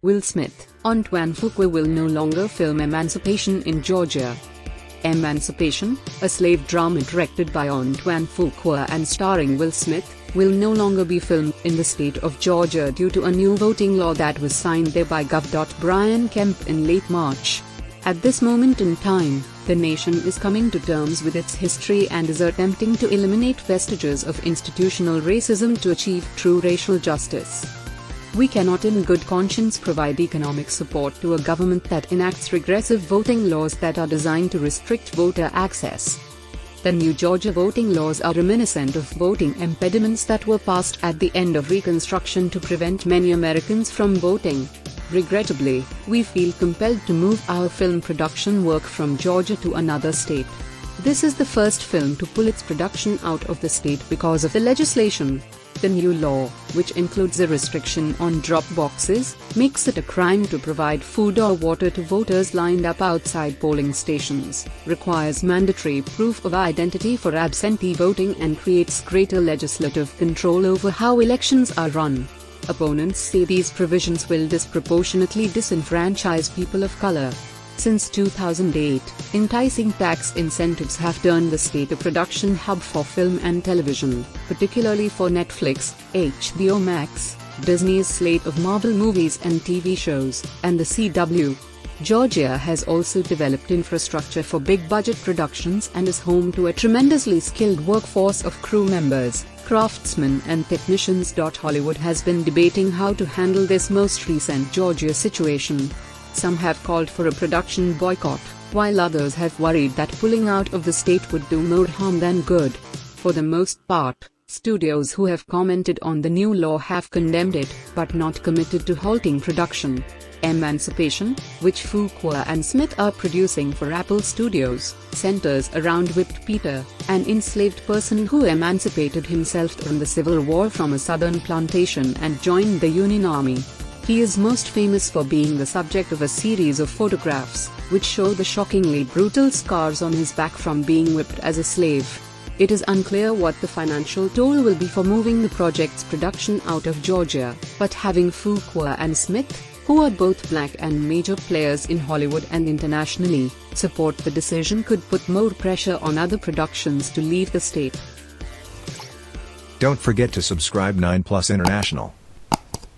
Will Smith, Antoine Fuqua will no longer film Emancipation in Georgia. Emancipation, a slave drama directed by Antoine Fuqua and starring Will Smith, will no longer be filmed in the state of Georgia due to a new voting law that was signed there by Gov. Brian Kemp in late March. At this moment in time, the nation is coming to terms with its history and is attempting to eliminate vestiges of institutional racism to achieve true racial justice. We cannot in good conscience provide economic support to a government that enacts regressive voting laws that are designed to restrict voter access. The new Georgia voting laws are reminiscent of voting impediments that were passed at the end of Reconstruction to prevent many Americans from voting. Regrettably, we feel compelled to move our film production work from Georgia to another state. This is the first film to pull its production out of the state because of the legislation. The new law, which includes a restriction on drop boxes, makes it a crime to provide food or water to voters lined up outside polling stations, requires mandatory proof of identity for absentee voting and creates greater legislative control over how elections are run. Opponents say these provisions will disproportionately disenfranchise people of color. Since 2008, enticing tax incentives have turned the state a production hub for film and television, particularly for Netflix, HBO Max, Disney's slate of Marvel movies and TV shows, and the CW. Georgia has also developed infrastructure for big-budget productions and is home to a tremendously skilled workforce of crew members, craftsmen and technicians. Hollywood has been debating how to handle this most recent Georgia situation. Some have called for a production boycott, while others have worried that pulling out of the state would do more harm than good. For the most part, studios who have commented on the new law have condemned it, but not committed to halting production. Emancipation, which Fuqua and Smith are producing for Apple Studios, centers around Whipped Peter, an enslaved person who emancipated himself during the Civil War from a southern plantation and joined the Union Army. He is most famous for being the subject of a series of photographs, which show the shockingly brutal scars on his back from being whipped as a slave. It is unclear what the financial toll will be for moving the project's production out of Georgia, but having Fuqua and Smith, who are both black and major players in Hollywood and internationally, support the decision could put more pressure on other productions to leave the state. Don't forget to subscribe 9plus International.